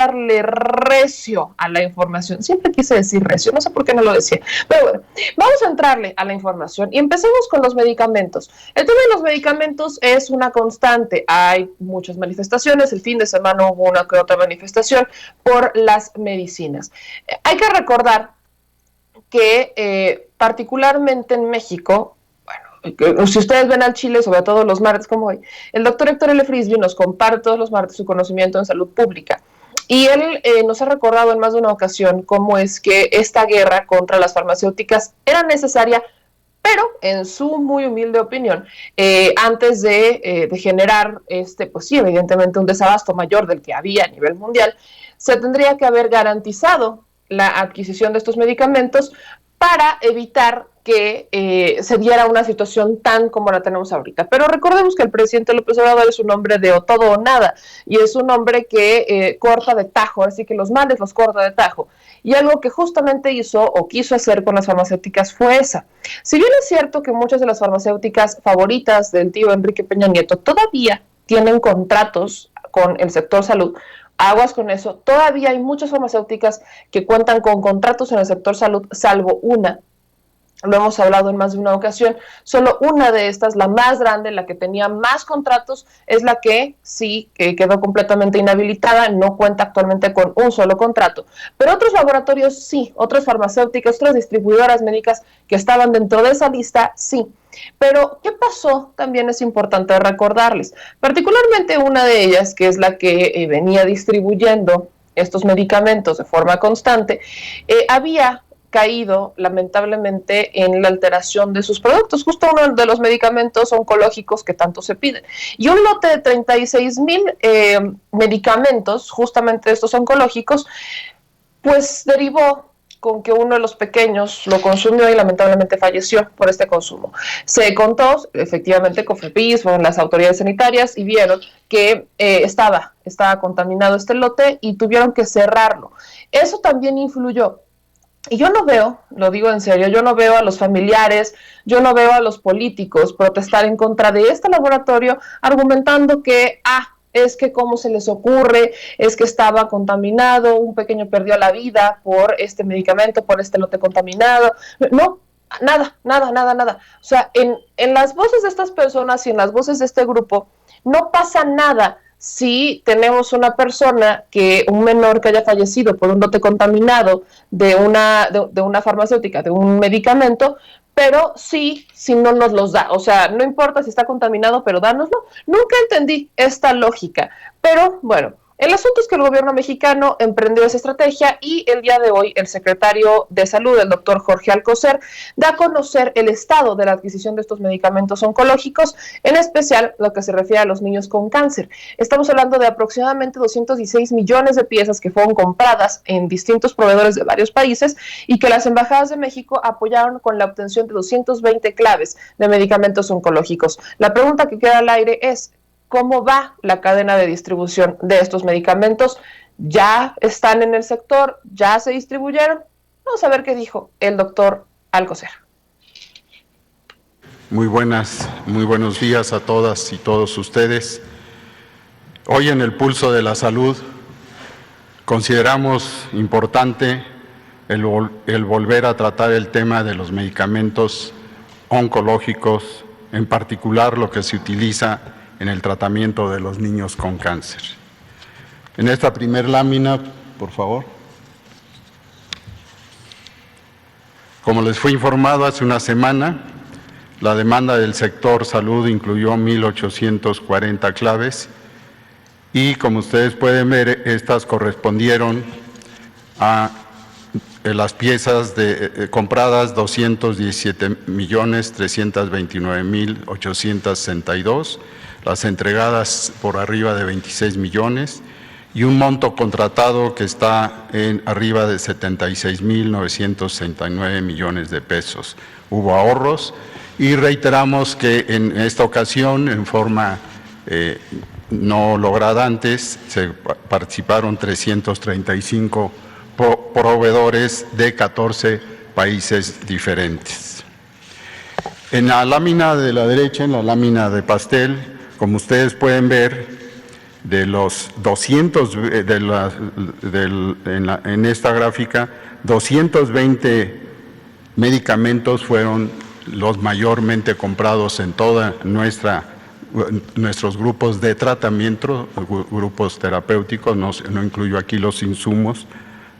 darle recio a la información. Siempre quise decir recio, no sé por qué no lo decía. Pero bueno, vamos a entrarle a la información y empecemos con los medicamentos. El tema de los medicamentos es una constante. Hay muchas manifestaciones. El fin de semana hubo una que otra manifestación por las medicinas. Hay que recordar que particularmente en México, si ustedes ven al Chile, sobre todo los martes como hoy, el doctor Héctor L. Frisby nos comparte todos los martes su conocimiento en salud pública. Y él nos ha recordado en más de una ocasión cómo es que esta guerra contra las farmacéuticas era necesaria, pero en su muy humilde opinión, antes de generar, pues sí, evidentemente un desabasto mayor del que había a nivel mundial, se tendría que haber garantizado la adquisición de estos medicamentos para evitar que se diera una situación tan como la tenemos ahorita. Pero recordemos que el presidente López Obrador es un hombre de o todo o nada, y es un hombre que corta de tajo, así que los males los corta de tajo. Y algo que justamente hizo o quiso hacer con las farmacéuticas fue esa. Si bien es cierto que muchas de las farmacéuticas favoritas del tío Enrique Peña Nieto todavía tienen contratos con el sector salud, aguas con eso, todavía hay muchas farmacéuticas que cuentan con contratos en el sector salud, salvo una. Lo hemos hablado en más de una ocasión, solo una de estas, la más grande, la que tenía más contratos, es la que sí quedó completamente inhabilitada, no cuenta actualmente con un solo contrato. Pero otros laboratorios sí, otras farmacéuticas, otras distribuidoras médicas que estaban dentro de esa lista, sí. Pero, ¿qué pasó? También es importante recordarles. Particularmente una de ellas, que es la que venía distribuyendo estos medicamentos de forma constante, había caído lamentablemente en la alteración de sus productos, justo uno de los medicamentos oncológicos que tanto se piden. Y un lote de 36,000 medicamentos, justamente estos oncológicos, pues derivó con que uno de los pequeños lo consumió y lamentablemente falleció por este consumo. Se contó, efectivamente, COFEPRIS, fueron las autoridades sanitarias y vieron que estaba contaminado este lote y tuvieron que cerrarlo. Eso también influyó. Y yo no veo, lo digo en serio, yo no veo a los familiares, yo no veo a los políticos protestar en contra de este laboratorio argumentando que, es que cómo se les ocurre, es que estaba contaminado, un pequeño perdió la vida por este medicamento, por este lote contaminado. No, nada. O sea, en las voces de estas personas y en las voces de este grupo no pasa nada si tenemos una persona, un menor que haya fallecido por un lote contaminado de una farmacéutica, de un medicamento, pero sí, si no nos los da. O sea, no importa si está contaminado, pero dánoslo. Nunca entendí esta lógica, pero bueno. El asunto es que el gobierno mexicano emprendió esa estrategia y el día de hoy el secretario de Salud, el doctor Jorge Alcocer, da a conocer el estado de la adquisición de estos medicamentos oncológicos, en especial lo que se refiere a los niños con cáncer. Estamos hablando de aproximadamente 216 millones de piezas que fueron compradas en distintos proveedores de varios países y que las embajadas de México apoyaron con la obtención de 220 claves de medicamentos oncológicos. La pregunta que queda al aire es: ¿cómo va la cadena de distribución de estos medicamentos? ¿Ya están en el sector? ¿Ya se distribuyeron? Vamos a ver qué dijo el doctor Alcocer. Muy buenos días a todas y todos ustedes. Hoy en el Pulso de la Salud consideramos importante el volver a tratar el tema de los medicamentos oncológicos, en particular lo que se utiliza en el tratamiento de los niños con cáncer. En esta primera lámina, por favor. Como les fue informado hace una semana, la demanda del sector salud incluyó 1,840 claves y, como ustedes pueden ver, estas correspondieron a las piezas compradas 217,329,862, las entregadas por arriba de 26 millones y un monto contratado que está en arriba de 76,969 millones de pesos. Hubo ahorros y reiteramos que en esta ocasión, en forma no lograda antes, se participaron 335 proveedores de 14 países diferentes. En la lámina de la derecha, en la lámina de pastel, como ustedes pueden ver, de los 200, en esta gráfica, 220 medicamentos fueron los mayormente comprados en toda nuestros grupos de tratamiento, grupos terapéuticos, no incluyo aquí los insumos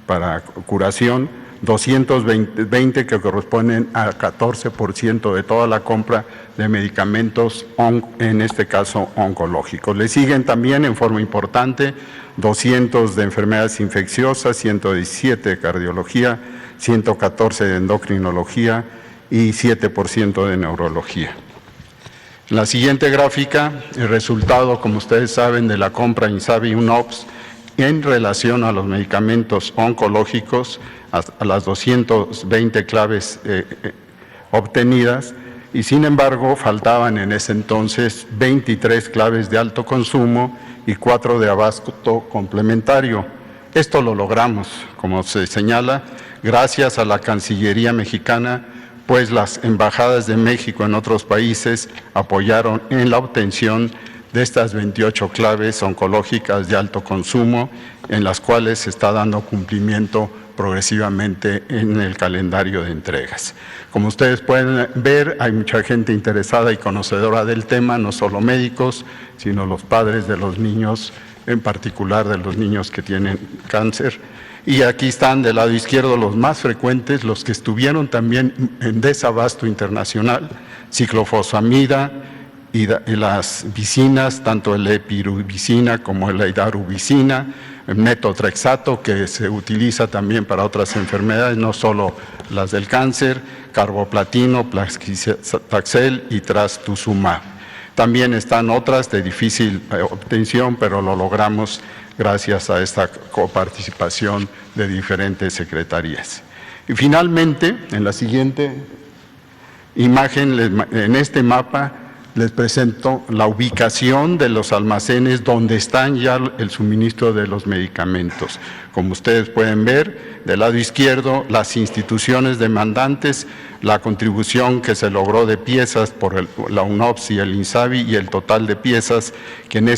para curación, 220 que corresponden al 14% de toda la compra de medicamentos, en este caso oncológicos. Le siguen también en forma importante 200 de enfermedades infecciosas, 117 de cardiología, 114 de endocrinología y 7% de neurología. En la siguiente gráfica, el resultado, como ustedes saben, de la compra INSABI UNOPS en relación a los medicamentos oncológicos, a las 220 claves obtenidas, y sin embargo faltaban en ese entonces 23 claves de alto consumo y 4 de abasto complementario. Esto lo logramos, como se señala, gracias a la Cancillería mexicana, pues las embajadas de México en otros países apoyaron en la obtención de estas 28 claves oncológicas de alto consumo, en las cuales se está dando cumplimiento progresivamente en el calendario de entregas. Como ustedes pueden ver, hay mucha gente interesada y conocedora del tema, no solo médicos, sino los padres de los niños, en particular de los niños que tienen cáncer. Y aquí están del lado izquierdo los más frecuentes, los que estuvieron también en desabasto internacional: ciclofosfamida y las vicinas, tanto el epirubicina como la hidarubicina, el metotrexato, que se utiliza también para otras enfermedades, no solo las del cáncer, carboplatino, Taxel y trastuzumab. También están otras de difícil obtención, pero lo logramos gracias a esta coparticipación de diferentes secretarías. Y finalmente, en la siguiente imagen, en este mapa, les presento la ubicación de los almacenes donde están ya el suministro de los medicamentos. Como ustedes pueden ver, del lado izquierdo, las instituciones demandantes, la contribución que se logró de piezas por la UNOPS y el INSABI, y el total de piezas que en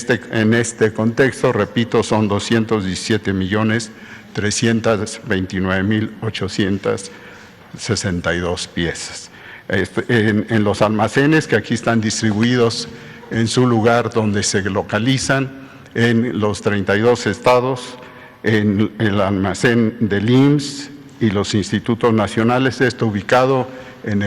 este contexto, repito, son 217.329.862 piezas. En los almacenes que aquí están distribuidos en su lugar donde se localizan, en los 32 estados, en el almacén del IMSS y los institutos nacionales, esto ubicado en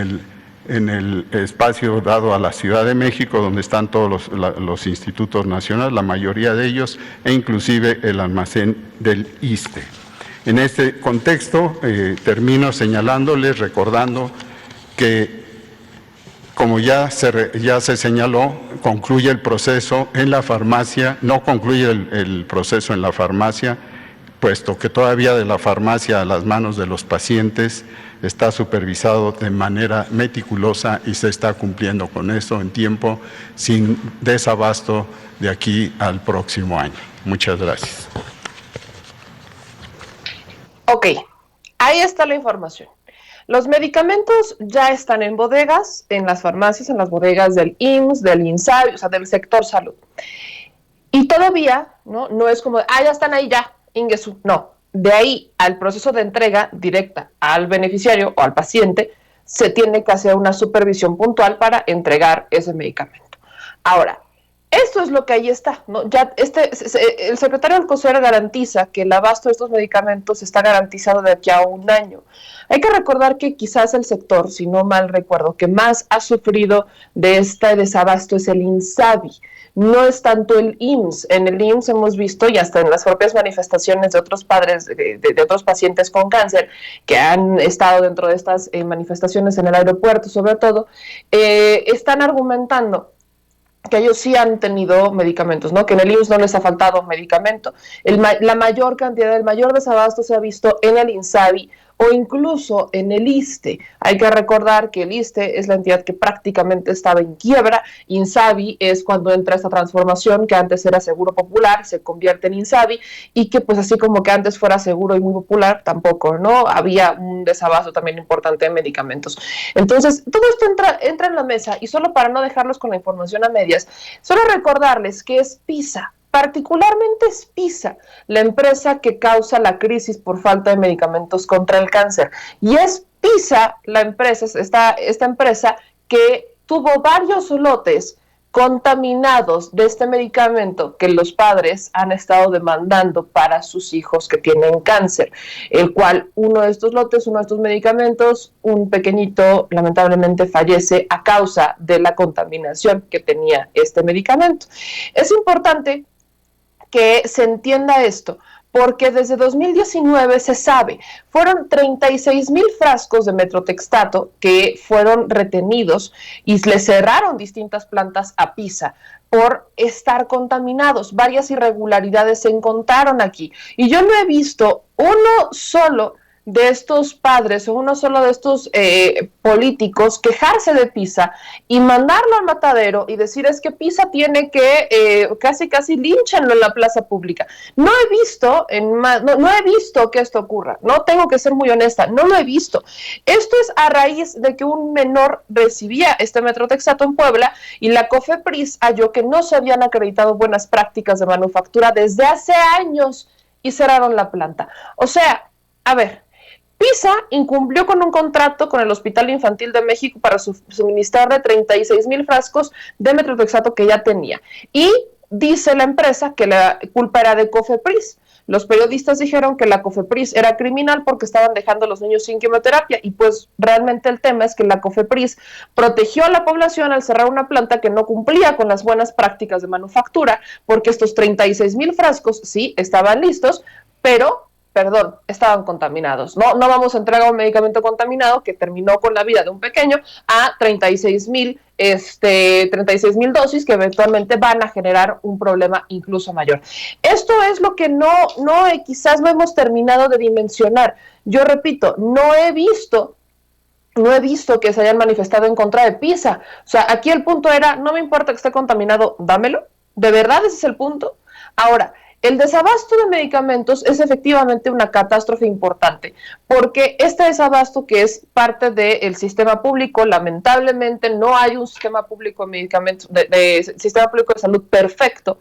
el espacio dado a la Ciudad de México, donde están todos los institutos nacionales, la mayoría de ellos, e inclusive el almacén del ISSSTE. En este contexto, termino señalándoles, recordando que, como ya se señaló, concluye el proceso en la farmacia, no concluye el proceso en la farmacia, puesto que todavía de la farmacia a las manos de los pacientes está supervisado de manera meticulosa y se está cumpliendo con eso en tiempo, sin desabasto de aquí al próximo año. Muchas gracias. Ok, ahí está la información. Los medicamentos ya están en bodegas, en las farmacias, en las bodegas del IMSS, del INSABI, o sea, del sector salud. Y todavía, no es como, ya están ahí ya, Ingesu. No, de ahí al proceso de entrega directa al beneficiario o al paciente, se tiene que hacer una supervisión puntual para entregar ese medicamento. Ahora, esto es lo que ahí está, ¿no? Ya el secretario Alcocer garantiza que el abasto de estos medicamentos está garantizado de aquí a un año. Hay que recordar que quizás el sector, si no mal recuerdo, que más ha sufrido de este desabasto es el INSABI. No es tanto el IMSS. En el IMSS hemos visto, y hasta en las propias manifestaciones de otros padres, de otros pacientes con cáncer, que han estado dentro de estas manifestaciones en el aeropuerto, sobre todo, están argumentando que ellos sí han tenido medicamentos, ¿no? Que en el IMSS no les ha faltado medicamento. La mayor cantidad, el mayor desabasto se ha visto en el INSABI o incluso en el ISSSTE. Hay que recordar que el ISSSTE es la entidad que prácticamente estaba en quiebra. INSABI es cuando entra esta transformación, que antes era Seguro Popular, se convierte en INSABI, y que pues así como que antes fuera seguro y muy popular, tampoco, ¿no? Había un desabasto también importante de medicamentos. Entonces, todo esto entra en la mesa, y solo para no dejarlos con la información a medias, solo recordarles que es PISA. Particularmente es PiSA, la empresa que causa la crisis por falta de medicamentos contra el cáncer. Y es PiSA, la empresa, esta empresa que tuvo varios lotes contaminados de este medicamento que los padres han estado demandando para sus hijos que tienen cáncer, el cual uno de estos lotes, uno de estos medicamentos, un pequeñito lamentablemente fallece a causa de la contaminación que tenía este medicamento. Es importante que se entienda esto, porque desde 2019 se sabe, fueron 36,000 frascos de metrotextato que fueron retenidos y le cerraron distintas plantas a PiSA por estar contaminados. Varias irregularidades se encontraron aquí. Y yo no he visto uno solo de estos padres o uno solo de estos políticos quejarse de PiSA y mandarlo al matadero y decir es que PiSA tiene que casi línchenlo en la plaza pública. No he visto que esto ocurra, no tengo que ser muy honesta, no lo he visto. Esto es a raíz de que un menor recibía este metrotextato en Puebla y la COFEPRIS halló que no se habían acreditado buenas prácticas de manufactura desde hace años y cerraron la planta. O sea, a ver, PiSA incumplió con un contrato con el Hospital Infantil de México para suministrarle 36,000 frascos de metrotextato que ya tenía. Y dice la empresa que la culpa era de COFEPRIS. Los periodistas dijeron que la COFEPRIS era criminal porque estaban dejando a los niños sin quimioterapia y pues realmente el tema es que la COFEPRIS protegió a la población al cerrar una planta que no cumplía con las buenas prácticas de manufactura porque estos 36,000 frascos sí estaban listos, pero estaban contaminados. No vamos a entregar un medicamento contaminado que terminó con la vida de un pequeño a 36,000 dosis que eventualmente van a generar un problema incluso mayor. Esto es lo que quizás no hemos terminado de dimensionar. Yo repito, no he visto que se hayan manifestado en contra de PiSA. O sea, aquí el punto era, no me importa que esté contaminado, dámelo. ¿De verdad ese es el punto? Ahora, el desabasto de medicamentos es efectivamente una catástrofe importante, porque este desabasto que es parte del sistema público, lamentablemente no hay un sistema público de medicamentos, sistema público de salud perfecto,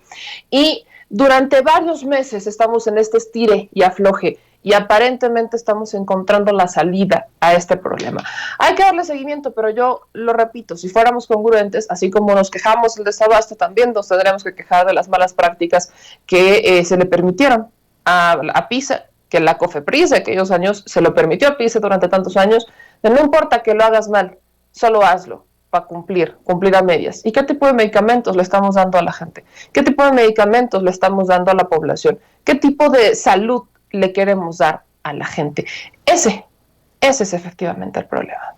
y durante varios meses estamos en este estire y afloje, y aparentemente estamos encontrando la salida a este problema. Hay que darle seguimiento, pero yo lo repito, si fuéramos congruentes, así como nos quejamos del desabasto, también nos tendremos que quejar de las malas prácticas que se le permitieron a PiSA, que la COFEPRIS de aquellos años se lo permitió a PiSA durante tantos años. No importa que lo hagas mal, solo hazlo para cumplir a medias. ¿Y qué tipo de medicamentos le estamos dando a la gente? ¿Qué tipo de medicamentos le estamos dando a la población? ¿Qué tipo de salud le queremos dar a la gente? Ese es efectivamente el problema.